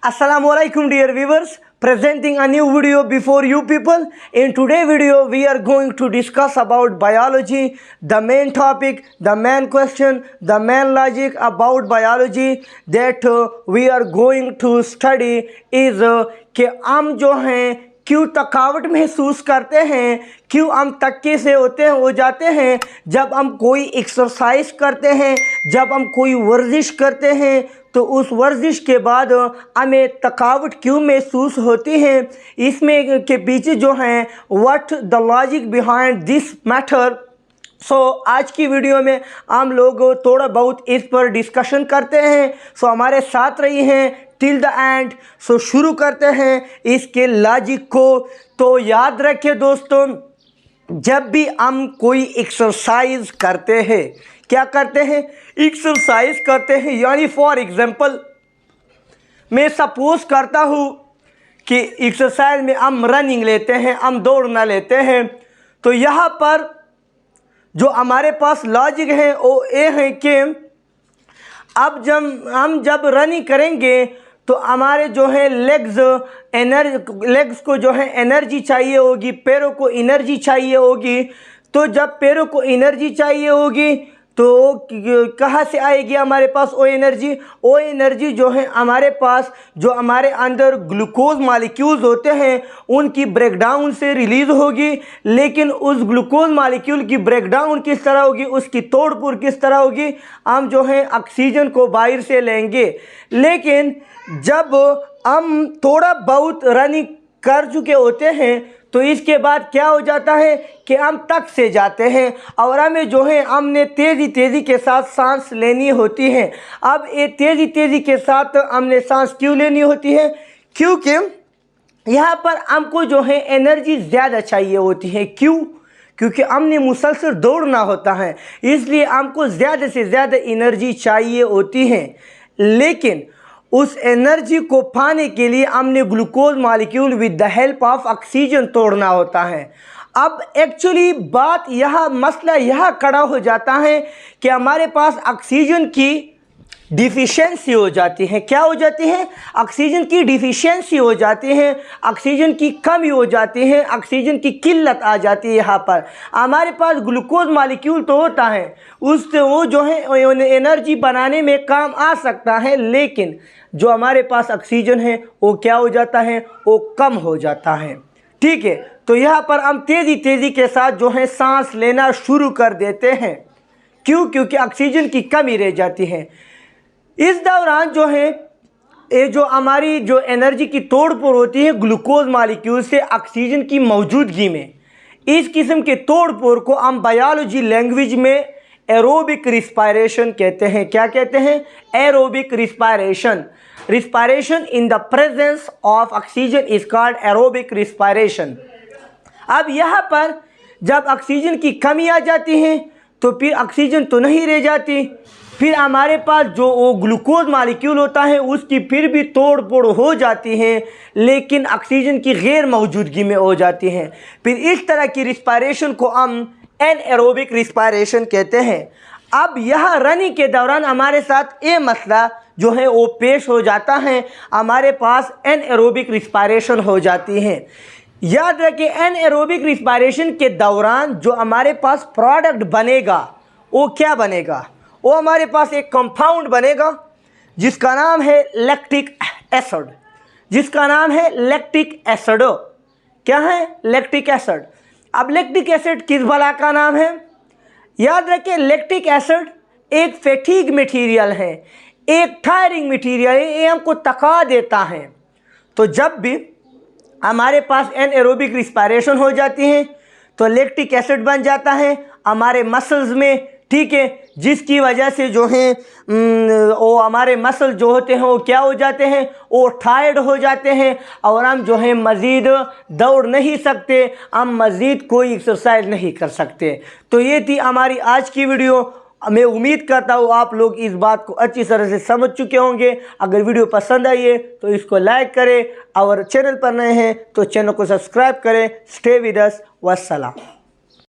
Assalamualaikum dear viewers, presenting a new video before you people. In today's video we are going to discuss about biology, the main topic, the main question, the main logic about biology that we are going to study is कि हम जो हैं क्यों थकावट महसूस करते हैं, क्यों हम थक्के से हो जाते हैं जब हम कोई एक्सरसाइज करते हैं, जब हम कोई वर्जिश करते हैं तो उस वर्जिश के बाद हमें थकावट क्यों महसूस होती है। इसमें के पीछे जो हैं what the logic behind this matter. आज की वीडियो में हम लोग थोड़ा बहुत इस पर डिस्कशन करते हैं। हमारे साथ रही हैं टिल द एंड। शुरू करते हैं इसके लॉजिक को। तो याद रखिए दोस्तों, जब भी हम कोई एक्सरसाइज करते हैं, क्या करते हैं, एक्सरसाइज करते हैं, यानी फॉर एग्जांपल मैं सपोज करता हूँ कि एक्सरसाइज में हम रनिंग लेते हैं, हम दौड़ना लेते हैं। तो यहाँ पर जो हमारे पास लॉजिक है वो ये है कि अब जब रनिंग करेंगे तो हमारे जो है लेग्स को जो है एनर्जी चाहिए होगी, पैरों को एनर्जी चाहिए होगी। तो जब पैरों को एनर्जी चाहिए होगी तो कहाँ से आएगी हमारे पास वो एनर्जी? वो एनर्जी जो है हमारे पास, जो हमारे अंदर ग्लूकोज मॉलिक्यूल्स होते हैं उनकी ब्रेकडाउन से रिलीज़ होगी। लेकिन उस ग्लूकोज मॉलिक्यूल की ब्रेकडाउन किस तरह होगी, उसकी तोड़फोड़ किस तरह होगी? हम जो है ऑक्सीजन को बाहर से लेंगे। लेकिन जब हम थोड़ा बहुत रनिंग कर चुके होते हैं तो इसके बाद क्या हो जाता है कि हम थक से जाते हैं और हमें जो है हमने तेज़ी के साथ सांस लेनी होती है। अब ये तेज़ी के साथ हमने सांस क्यों लेनी होती है? क्योंकि यहाँ पर हमको जो है एनर्जी ज़्यादा चाहिए होती है। क्यों? क्योंकि हमने मुसलसल दौड़ना होता है, इसलिए हमको ज़्यादा से ज़्यादा एनर्जी चाहिए होती है। लेकिन उस एनर्जी को पाने के लिए हमने glucose molecule with the help of oxygen तोड़ना होता है। अब एक्चुअली मसला यह खड़ा हो जाता है कि हमारे पास ऑक्सीजन की डिफिशियंसी हो जाती है। क्या हो जाती है? ऑक्सीजन की डिफिशियंसी हो जाती है, ऑक्सीजन की कमी हो जाती है, ऑक्सीजन की किल्लत आ जाती है। यहाँ पर हमारे पास ग्लूकोज मॉलिक्यूल तो होता है, उससे वो जो है एनर्जी बनाने में काम आ सकता है। लेकिन जो हमारे पास ऑक्सीजन है वो क्या हो जाता है, वो कम हो जाता है। ठीक है, तो यहाँ पर हम तेज़ी के साथ जो है सांस लेना शुरू कर देते हैं। क्यों? क्योंकि ऑक्सीजन की कमी रह जाती है। इस दौरान जो है ये जो हमारी जो एनर्जी की तोड़फोड़ होती है ग्लूकोज मॉलिक्यूल से ऑक्सीजन की मौजूदगी में, इस किस्म के तोड़फोड़ को हम बायोलॉजी लैंग्वेज में एरोबिक रिस्पायरेशन कहते हैं। क्या कहते हैं? Aerobic respiration. Respiration in the presence of oxygen is called aerobic respiration. अब यहाँ पर जब ऑक्सीजन की कमी आ जाती है तो फिर ऑक्सीजन तो नहीं रह जाती, फिर हमारे पास जो वो ग्लूकोज मॉलिक्यूल होता है उसकी फिर भी तोड़-फोड़ हो जाती है, लेकिन ऑक्सीजन की गैर मौजूदगी में हो जाती हैं। फिर इस तरह की रिस्पायरेशन को हम एनएरोबिक रिस्पायरेशन कहते हैं। अब यह रनिंग के दौरान हमारे साथ ये मसला जो है वो पेश हो जाता है, हमारे पास एनएरोबिक रिस्पायरेशन हो जाती है। याद रखिए, एनएरोबिक रिस्पायरेशन के दौरान जो हमारे पास प्रोडक्ट बनेगा वो क्या बनेगा? वो हमारे पास एक कंपाउंड बनेगा जिसका नाम है लैक्टिक एसिड, जिसका नाम है लैक्टिक एसिड। क्या है? Lactic acid. अब लैक्टिक एसिड किस भला का नाम है? याद रखिए, लैक्टिक एसिड एक फैटिग मटेरियल है, एक टायरिंग मटेरियल है, ये हमको थका देता है। तो जब भी हमारे पास एनएरोबिक रिस्पायरेशन हो जाती है तो लैक्टिक एसिड बन जाता है हमारे मसल्स में। ठीक है, जिसकी वजह से जो है वो हमारे मसल जो होते हैं वो क्या हो जाते हैं, वो टायर्ड हो जाते हैं और हम जो है मज़ीद दौड़ नहीं सकते, हम मज़ीद कोई एक्सरसाइज नहीं कर सकते। तो ये थी हमारी आज की वीडियो। मैं उम्मीद करता हूँ आप लोग इस बात को अच्छी तरह से समझ चुके होंगे। अगर वीडियो पसंद आई है तो इसको लाइक करें और चैनल पर नए हैं तो चैनल को सब्सक्राइब करें। Stay with us. वस्सलाम।